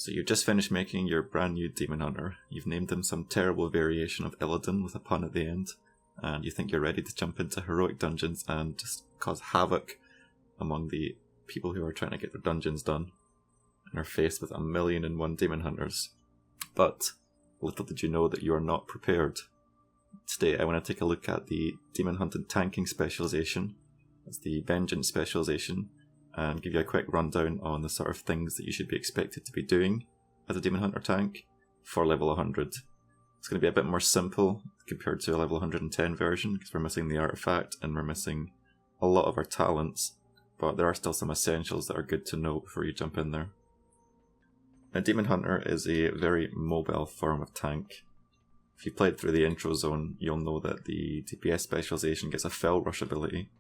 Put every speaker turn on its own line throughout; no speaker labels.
So you've just finished making your brand new Demon Hunter. You've named him some terrible variation of Illidan with a pun at the end, and you think you're ready to jump into heroic dungeons and just cause havoc among the people who are trying to get their dungeons done and are faced with 1,000,001 Demon Hunters. But little did you know that you are not prepared. Today I want to take a look at the Demon Hunted tanking specialization. It's the Vengeance specialization, and give you a quick rundown on the sort of things that you should be expected to be doing as a Demon Hunter tank for level 100. It's going to be a bit more simple compared to a level 110 version because we're missing the artifact and we're missing a lot of our talents, but there are still some essentials that are good to know before you jump in there. Now, Demon Hunter is a very mobile form of tank. If you played through the intro zone, you'll know that the DPS specialization gets a Fell Rush ability.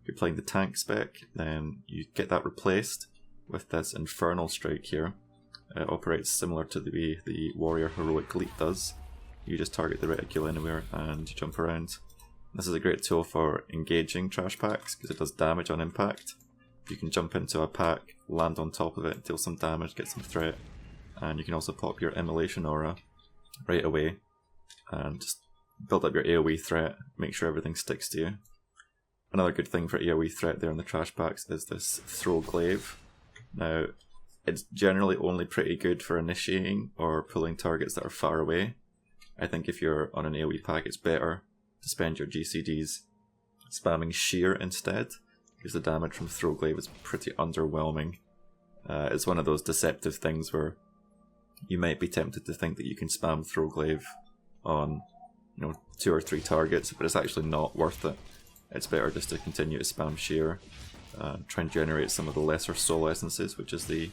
If you're playing the tank spec, then you get that replaced with this Infernal Strike here. It operates similar to the way the Warrior Heroic Leap does. You just target the reticule anywhere and you jump around. This is a great tool for engaging trash packs because it does damage on impact. You can jump into a pack, land on top of it, deal some damage, get some threat, and you can also pop your Immolation Aura right away and just build up your AoE threat, make sure everything sticks to you. Another good thing for AoE threat there in the trash packs is this Throw Glaive. Now, it's generally only pretty good for initiating or pulling targets that are far away. I think if you're on an AoE pack, it's better to spend your GCDs spamming Shear instead, because the damage from Throw Glaive is pretty underwhelming. It's one of those deceptive things where you might be tempted to think that you can spam Throw Glaive on 2 or 3 targets, but it's actually not worth it. It's better just to continue to spam Shear and try and generate some of the lesser soul essences, which is the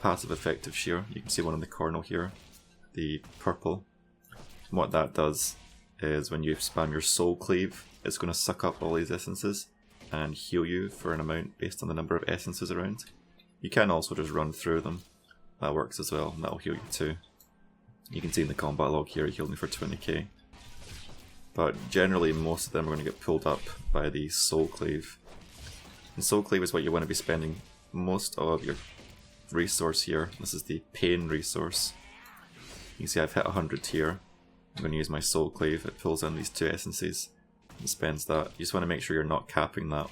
passive effect of Shear. You can see one in the corner here, the purple. And what that does is when you spam your soul cleave, it's going to suck up all these essences and heal you for an amount based on the number of essences around. You can also just run through them. That works as well, and that'll heal you too. You can see in the combat log here, it healed me for 20k. But generally most of them are going to get pulled up by the Soul Cleave. And Soul Cleave is what you want to be spending most of your resource here. This is the Pain resource. You can see I've hit 100 here. I'm going to use my Soul Cleave. It pulls in these 2 essences and spends that. You just want to make sure you're not capping that.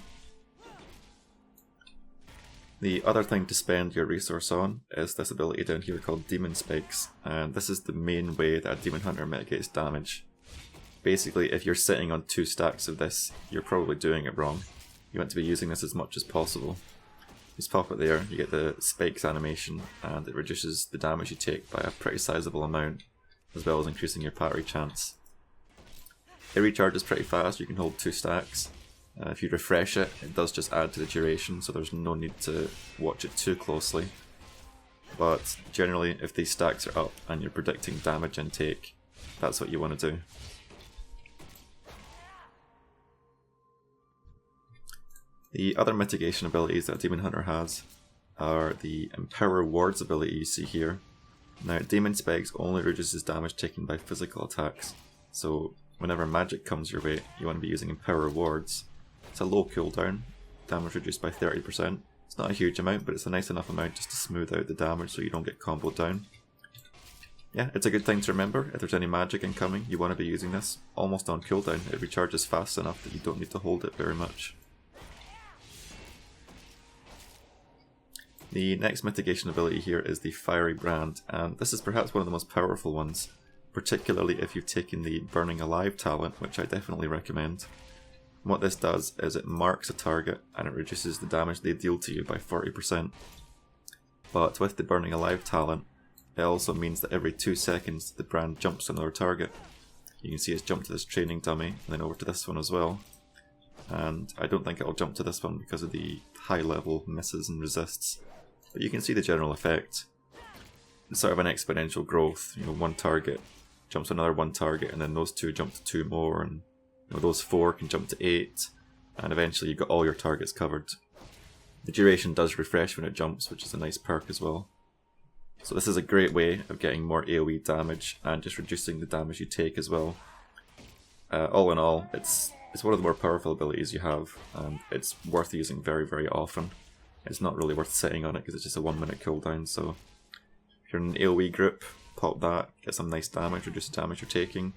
The other thing to spend your resource on is this ability down here called Demon Spikes, and this is the main way that a Demon Hunter mitigates damage. Basically, if you're sitting on 2 stacks of this, you're probably doing it wrong. You want to be using this as much as possible. Just pop it there, you get the spikes animation, and it reduces the damage you take by a pretty sizable amount, as well as increasing your parry chance. It recharges pretty fast, you can hold 2 stacks. If you refresh it, it does just add to the duration, so there's no need to watch it too closely. But generally, if these stacks are up and you're predicting damage intake, that's what you want to do. The other mitigation abilities that Demon Hunter has are the Empower Wards ability you see here. Now, Demon Spikes only reduces damage taken by physical attacks, so whenever magic comes your way, you want to be using Empower Wards. It's a low cooldown, damage reduced by 30%. It's not a huge amount, but it's a nice enough amount just to smooth out the damage so you don't get comboed down. Yeah, it's a good thing to remember. If there's any magic incoming, you want to be using this almost on cooldown. It recharges fast enough that you don't need to hold it very much. The next mitigation ability here is the Fiery Brand, and this is perhaps one of the most powerful ones, particularly if you've taken the Burning Alive talent, which I definitely recommend. What this does is it marks a target and it reduces the damage they deal to you by 40%. But with the Burning Alive talent, it also means that every 2 seconds the brand jumps to another target. You can see it's jumped to this training dummy and then over to this one as well. And I don't think it'll jump to this one because of the high level misses and resists. But you can see the general effect. It's sort of an exponential growth. One target jumps to another 1 target, and then those 2 jump to 2 more, and those 4 can jump to 8, and eventually you've got all your targets covered. The duration does refresh when it jumps, which is a nice perk as well. So this is a great way of getting more AoE damage and just reducing the damage you take as well. All in all, it's one of the more powerful abilities you have, and it's worth using very, very often. It's not really worth sitting on it because it's just a 1 minute cooldown, so if you're in an AoE group, pop that, get some nice damage, reduce the damage you're taking.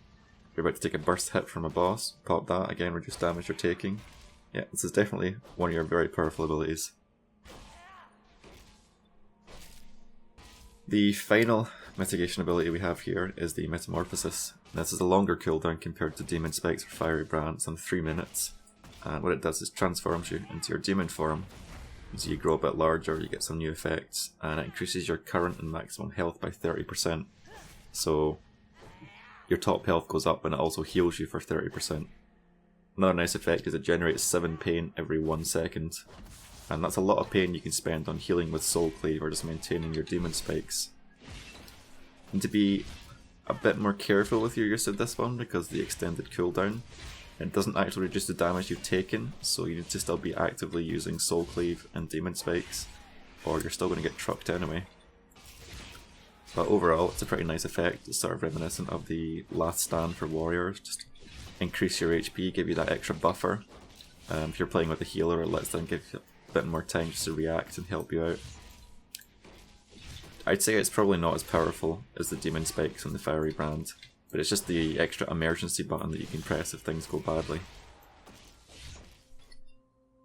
If you're about to take a burst hit from a boss, pop that, again reduce damage you're taking. Yeah, this is definitely one of your very powerful abilities. The final mitigation ability we have here is the Metamorphosis. This is a longer cooldown compared to Demon Spikes or Fiery Brand, some 3 minutes. And what it does is transforms you into your demon form. So you grow a bit larger, you get some new effects, and it increases your current and maximum health by 30%. So your top health goes up and it also heals you for 30%. Another nice effect is it generates 7 pain every 1 second. And that's a lot of pain you can spend on healing with Soul Cleave or just maintaining your demon spikes. And to be a bit more careful with your use of this one because of the extended cooldown, it doesn't actually reduce the damage you've taken, so you need to still be actively using Soul Cleave and demon spikes, or you're still going to get trucked anyway. But overall, it's a pretty nice effect. It's sort of reminiscent of the Last Stand for warriors. Just increase your HP, give you that extra buffer. If you're playing with a healer, it lets them give you a bit more time just to react and help you out. I'd say it's probably not as powerful as the Demon Spikes and the Fiery Brand, but it's just the extra emergency button that you can press if things go badly.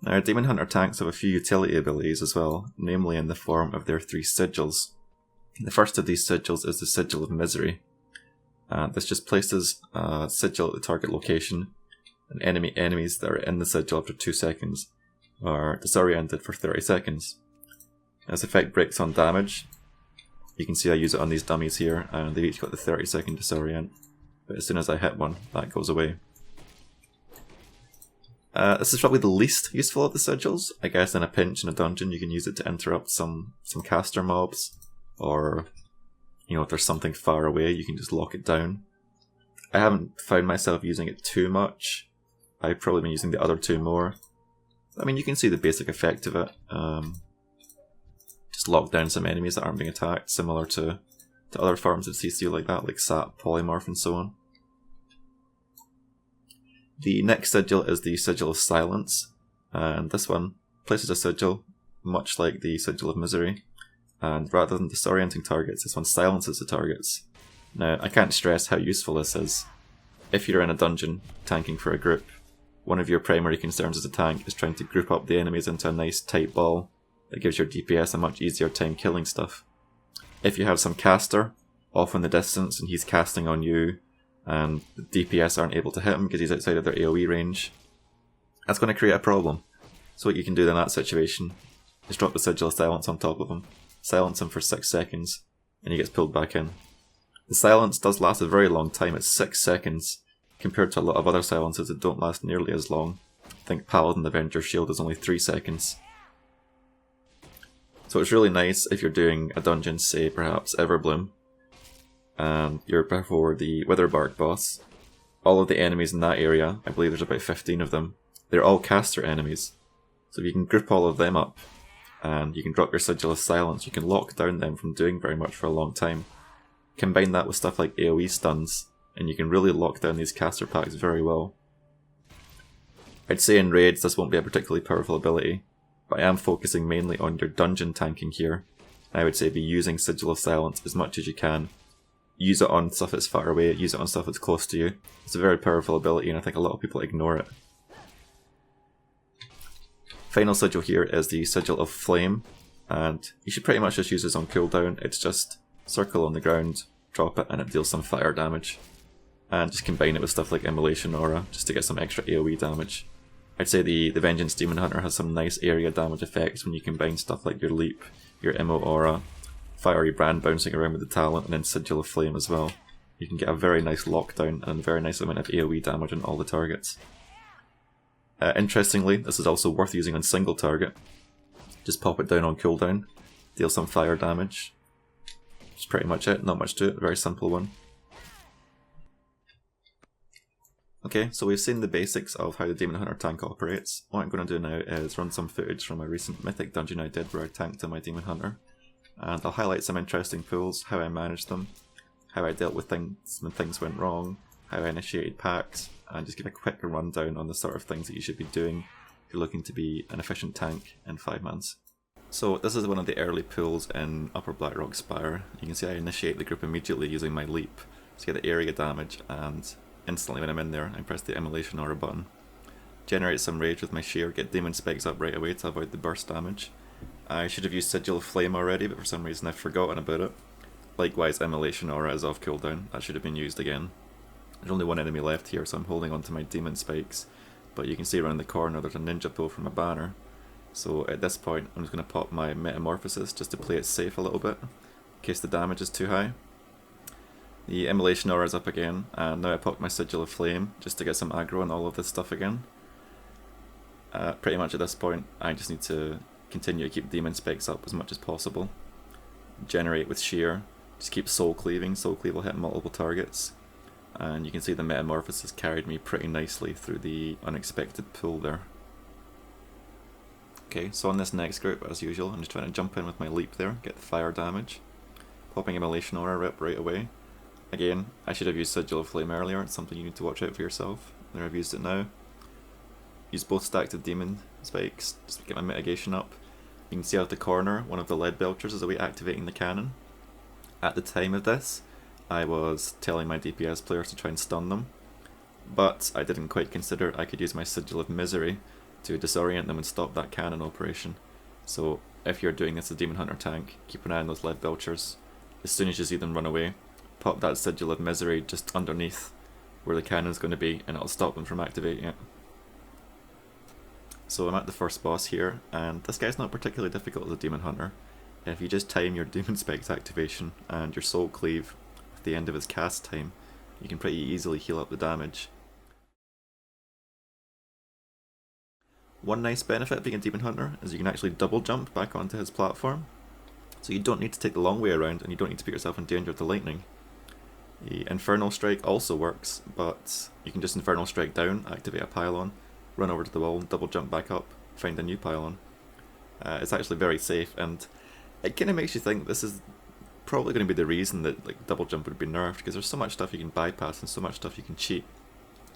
Now, Demon Hunter tanks have a few utility abilities as well, namely in the form of their 3 sigils. The first of these sigils is the Sigil of Misery. This just places a sigil at the target location, and enemies that are in the sigil after 2 seconds are disoriented for 30 seconds. This effect breaks on damage. You can see I use it on these dummies here, and they've each got the 30-second disorient, but as soon as I hit one, that goes away. This is probably the least useful of the sigils. I guess in a pinch in a dungeon you can use it to interrupt some caster mobs, or if there's something far away you can just lock it down. I haven't found myself using it too much. I've probably been using the other 2 more. I mean, you can see the basic effect of it. Just lock down some enemies that aren't being attacked, similar to other forms of CC like that, like Sap, Polymorph and so on. The next sigil is the Sigil of Silence, and this one places a sigil, much like the Sigil of Misery, and rather than disorienting targets, this one silences the targets. Now, I can't stress how useful this is. If you're in a dungeon tanking for a group, one of your primary concerns as a tank is trying to group up the enemies into a nice tight ball that gives your DPS a much easier time killing stuff. If you have some caster off in the distance and he's casting on you and the DPS aren't able to hit him because he's outside of their AoE range, that's going to create a problem. So what you can do in that situation is drop the Sigil of Silence on top of him, silence him for 6 seconds, and he gets pulled back in. The silence does last a very long time, it's 6 seconds, compared to a lot of other silences that don't last nearly as long. I think Paladin Avenger Shield is only 3 seconds. So it's really nice if you're doing a dungeon, say perhaps Everbloom, and you're before the Witherbark boss. All of the enemies in that area, I believe there's about 15 of them, they're all caster enemies. So if you can group all of them up, and you can drop your Sigil of Silence, you can lock down them from doing very much for a long time. Combine that with stuff like AoE stuns, and you can really lock down these caster packs very well. I'd say in raids this won't be a particularly powerful ability, but I am focusing mainly on your dungeon tanking here. I would say be using Sigil of Silence as much as you can. Use it on stuff that's far away, use it on stuff that's close to you. It's a very powerful ability and I think a lot of people ignore it. Final sigil here is the Sigil of Flame, and you should pretty much just use this on cooldown. It's just circle on the ground, drop it, and it deals some fire damage. And just combine it with stuff like Immolation Aura, just to get some extra AoE damage. I'd say the Vengeance Demon Hunter has some nice area damage effects when you combine stuff like your Leap, your Immo Aura, Fiery Brand bouncing around with the talent, and then Sigil of Flame as well. You can get a very nice lockdown and a very nice amount of AoE damage on all the targets. Interestingly, this is also worth using on single target. Just pop it down on cooldown, deal some fire damage. That's pretty much it, not much to it, a very simple one. Okay, so we've seen the basics of how the Demon Hunter tank operates. What I'm going to do now is run some footage from a recent Mythic dungeon I did where I tanked on my Demon Hunter. And I'll highlight some interesting pulls, how I managed them, how I dealt with things when things went wrong, how I initiated packs, and just give a quick rundown on the sort of things that you should be doing if you're looking to be an efficient tank in 5 months. So this is one of the early pulls in Upper Blackrock Spire. You can see I initiate the group immediately using my leap to get the area damage, and instantly when I'm in there I press the Immolation Aura button. Generate some rage with my shear, get demon spikes up right away to avoid the burst damage. I should have used Sigil of Flame already, but for some reason I've forgotten about it. Likewise, Immolation Aura is off cooldown, that should have been used again. There's only one enemy left here, so I'm holding on to my demon spikes, but you can see around the corner there's a ninja pull from a banner. So at this point I'm just going to pop my Metamorphosis just to play it safe a little bit, in case the damage is too high. The Immolation Aura is up again, and now I popped my Sigil of Flame just to get some aggro on all of this stuff again. Pretty much at this point I just need to continue to keep demon spikes up as much as possible. Generate with shear, just keep soul cleaving, soul cleave will hit multiple targets. And you can see the Metamorphosis carried me pretty nicely through the unexpected pull there. Okay, so on this next group, as usual, I'm just trying to jump in with my leap there, get the fire damage. Popping Immolation Aura rip right away. Again, I should have used Sigil of Flame earlier, it's something you need to watch out for yourself. There, I've used it now. Use both stacks of demon spikes, just to get my mitigation up. You can see out the corner, one of the lead belchers is away activating the cannon. At the time of this, I was telling my DPS players to try and stun them, but I didn't quite consider I could use my Sigil of Misery to disorient them and stop that cannon operation. So if you're doing this as a Demon Hunter tank, keep an eye on those lead belchers. As soon as you see them run away, pop that Sigil of Misery just underneath where the cannon's going to be, and it'll stop them from activating it. So I'm at the first boss here, and this guy's not particularly difficult as a Demon Hunter. If you just time your Demon Spikes activation and your Soul Cleave at the end of his cast time, you can pretty easily heal up the damage. One nice benefit of being a Demon Hunter is you can actually double jump back onto his platform, so you don't need to take the long way around and you don't need to put yourself in danger of the lightning. The Infernal Strike also works, but you can just Infernal Strike down, activate a pylon, run over to the wall, double jump back up, find a new pylon. It's actually very safe, and it kind of makes you think this is probably going to be the reason that like double jump would be nerfed, because there's so much stuff you can bypass and so much stuff you can cheat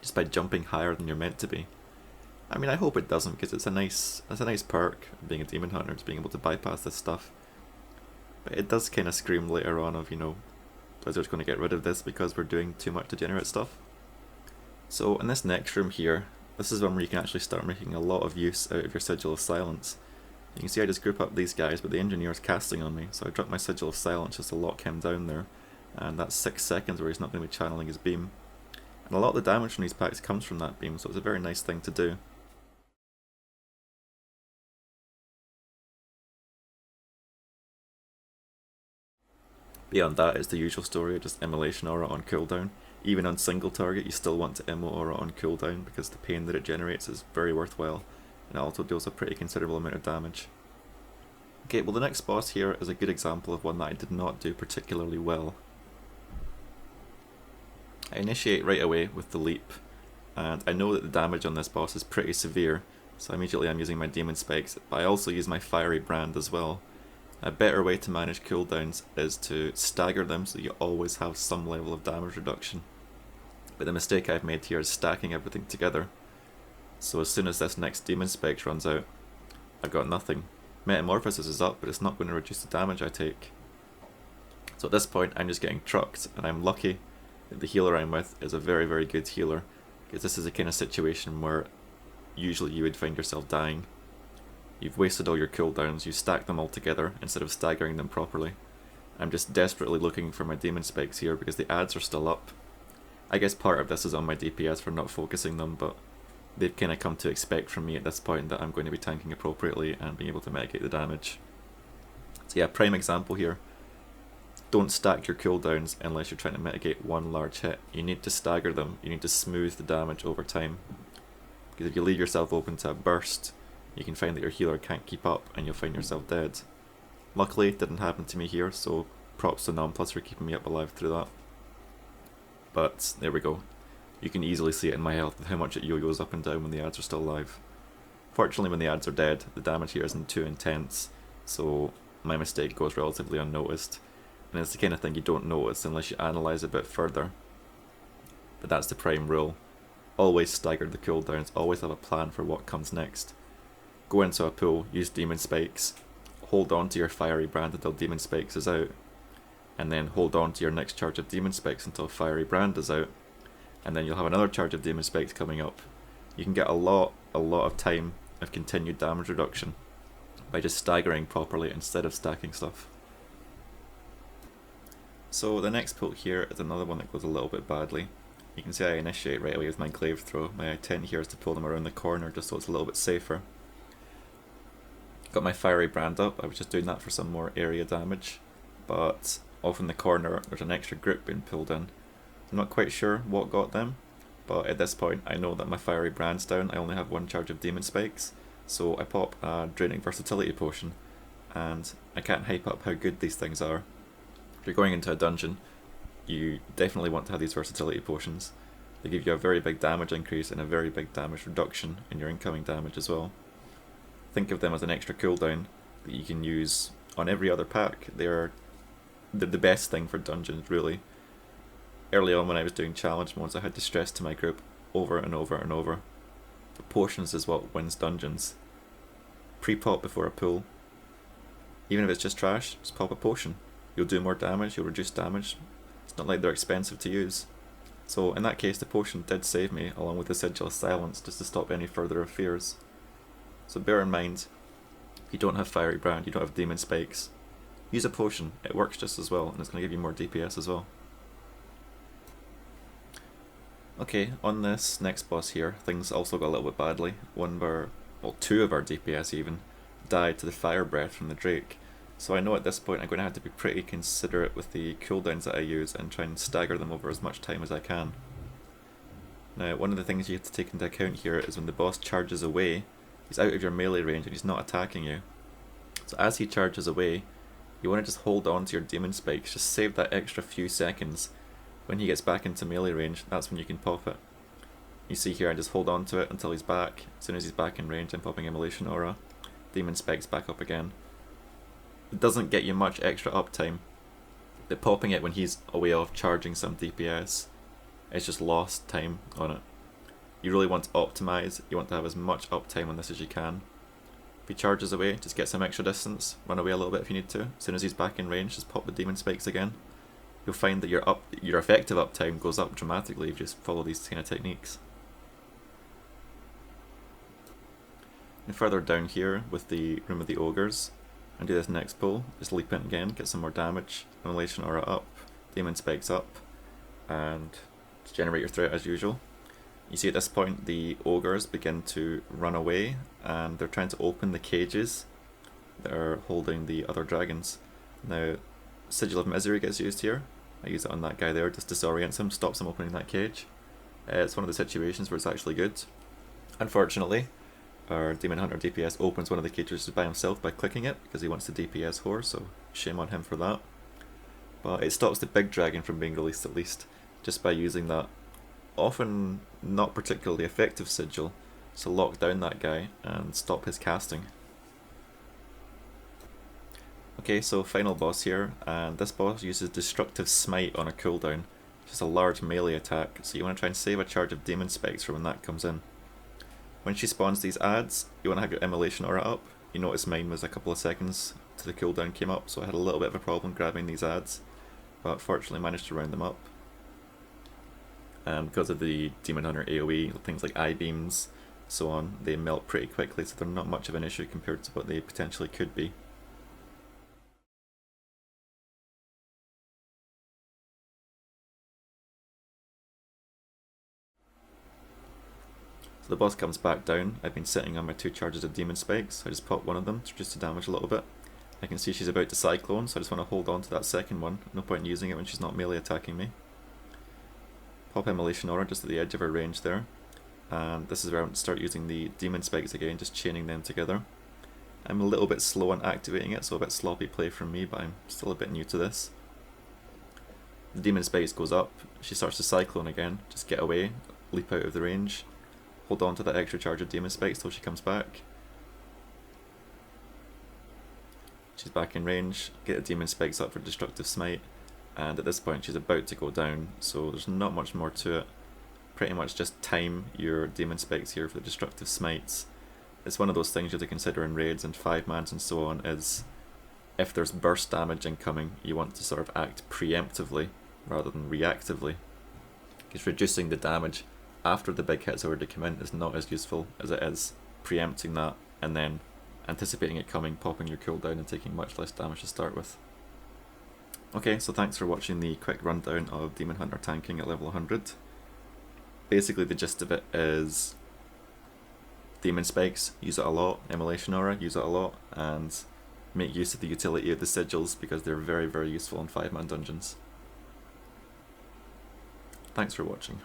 just by jumping higher than you're meant to be. I mean, I hope it doesn't, because it's a nice perk of being a Demon Hunter, is being able to bypass this stuff. But it does kind of scream later on of, you know, Blizzard's going to get rid of this because we're doing too much degenerate stuff. So in this next room here, this is one where you can actually start making a lot of use out of your Sigil of Silence. You can see I just group up these guys, but the engineer's casting on me, so I drop my Sigil of Silence just to lock him down there, and that's 6 seconds where he's not going to be channeling his beam. And a lot of the damage from these packs comes from that beam, so it's a very nice thing to do. Beyond that, it's the usual story, just Immolation Aura on cooldown. Even on single target, you still want to Immo Aura on cooldown because the pain that it generates is very worthwhile, and it also deals a pretty considerable amount of damage. Okay, well the next boss here is a good example of one that I did not do particularly well. I initiate right away with the leap, and I know that the damage on this boss is pretty severe, so immediately I'm using my Demon Spikes, but I also use my Fiery Brand as well. A better way to manage cooldowns is to stagger them so you always have some level of damage reduction. But the mistake I've made here is stacking everything together. So as soon as this next Demon Spikes runs out, I've got nothing. Metamorphosis is up, but it's not going to reduce the damage I take. So at this point I'm just getting trucked, and I'm lucky that the healer I'm with is a very, very good healer, because this is a kind of situation where usually you would find yourself dying. You've wasted all your cooldowns, you stack them all together instead of staggering them properly. I'm just desperately looking for my Demon Spikes here because the ads are still up. I guess part of this is on my DPS for not focusing them, but they've kind of come to expect from me at this point that I'm going to be tanking appropriately and being able to mitigate the damage. So yeah, prime example here. Don't stack your cooldowns unless you're trying to mitigate one large hit. You need to stagger them, you need to smooth the damage over time. Because if you leave yourself open to a burst, you can find that your healer can't keep up and you'll find yourself dead. Luckily, it didn't happen to me here, so props to Nonplus for keeping me up alive through that. But there we go. You can easily see it in my health with how much it yo-yos up and down when the ads are still alive. Fortunately, when the ads are dead, the damage here isn't too intense, so my mistake goes relatively unnoticed. And it's the kind of thing you don't notice unless you analyse a bit further. But that's the prime rule. Always stagger the cooldowns, always have a plan for what comes next. Go into a pool, use Demon Spikes, hold on to your Fiery Brand until Demon Spikes is out, and then hold on to your next charge of Demon Spikes until Fiery Brand is out, and then you'll have another charge of Demon Spikes coming up. You can get a lot of time of continued damage reduction by just staggering properly instead of stacking stuff. So the next pull here is another one that goes a little bit badly. You can see I initiate right away with my glaive throw. My intent here is to pull them around the corner just so it's a little bit safer. Got my Fiery Brand up, I was just doing that for some more area damage, but off in the corner there's an extra group being pulled in. I'm not quite sure what got them, but at this point I know that my Fiery Brand's down. I only have one charge of Demon Spikes, so I pop a Draining Versatility Potion, and I can't hype up how good these things are. If you're going into a dungeon, you definitely want to have these Versatility Potions. They give you a very big damage increase and a very big damage reduction in your incoming damage as well. Think of them as an extra cooldown that you can use on every other pack. They're the best thing for dungeons, really. Early on when I was doing challenge modes, I had to stress to my group over and over and over. Potions is what wins dungeons. Pre-pop before a pull. Even if it's just trash, just pop a potion. You'll do more damage, you'll reduce damage. It's not like they're expensive to use. So in that case, the potion did save me, along with the Sigil of Silence, just to stop any further affairs. So bear in mind, if you don't have Fiery Brand, you don't have Demon Spikes, use a potion. It works just as well, and it's going to give you more DPS as well. Okay, on this next boss here, things also got a little bit badly. Two of our DPS even, died to the Fire Breath from the Drake. So I know at this point I'm going to have to be pretty considerate with the cooldowns that I use and try and stagger them over as much time as I can. Now, one of the things you have to take into account here is when the boss charges away, he's out of your melee range and he's not attacking you. So as he charges away, you want to just hold on to your Demon Spikes, just save that extra few seconds. When he gets back into melee range, that's when you can pop it. You see here I just hold on to it until he's back. As soon as he's back in range I'm popping Immolation Aura. Demon Spikes back up again. It doesn't get you much extra uptime, but popping it when he's away off charging some DPS, it's just lost time on it. You really want to optimize, you want to have as much uptime on this as you can. If he charges away, just get some extra distance, run away a little bit if you need to. As soon as he's back in range, just pop the Demon Spikes again. You'll find that your effective uptime goes up dramatically if you just follow these kind of techniques. And further down here with the Room of the Ogres, and do this next pull, just leap in again, get some more damage, Immolation Aura up, Demon Spikes up, and just generate your threat as usual. You see at this point the ogres begin to run away, and they're trying to open the cages that are holding the other dragons. Now, Sigil of Misery gets used here. I use it on that guy there, just disorients him, stops him opening that cage. It's one of the situations where it's actually good. Unfortunately, our Demon Hunter DPS opens one of the cages by himself by clicking it, because he wants to DPS whore, so shame on him for that. But it stops the big dragon from being released at least, just by using that often not particularly effective sigil to lock down that guy and stop his casting. Okay, so final boss here, and this boss uses Destructive Smite on a cooldown, which is a large melee attack, so you want to try and save a charge of Demon Spikes for when that comes in. When she spawns these adds, you want to have your Immolation Aura up. You notice mine was a couple of seconds to the cooldown came up, so I had a little bit of a problem grabbing these adds, but fortunately managed to round them up. And because of the Demon Hunter AoE, things like I-beams, so on, they melt pretty quickly, so they're not much of an issue compared to what they potentially could be. So the boss comes back down. I've been sitting on my 2 charges of Demon Spikes. I just pop one of them to reduce the damage a little bit. I can see she's about to Cyclone, so I just want to hold on to that second one. No point in using it when she's not melee attacking me. Pop Immolation Aura just at the edge of her range there. And this is where I'm going to start using the Demon Spikes again, just chaining them together. I'm a little bit slow on activating it, so a bit sloppy play from me, but I'm still a bit new to this. The Demon Spikes goes up, she starts to Cyclone again, just get away, leap out of the range. Hold on to that extra charge of Demon Spikes till she comes back. She's back in range, get the Demon Spikes up for Destructive Smite, and at this point she's about to go down, so there's not much more to it. Pretty much just time your Demon Spikes here for the Destructive Smites. It's one of those things you have to consider in raids and 5-mans and so on, is if there's burst damage incoming, you want to sort of act preemptively rather than reactively, because reducing the damage after the big hit's already come in is not as useful as it is preempting that and then anticipating it coming, popping your cooldown and taking much less damage to start with. Okay, so thanks for watching the quick rundown of Demon Hunter tanking at level 100. Basically the gist of it is Demon Spikes, use it a lot, Immolation Aura, use it a lot, and make use of the utility of the sigils because they're very, very useful in 5-man dungeons. Thanks for watching.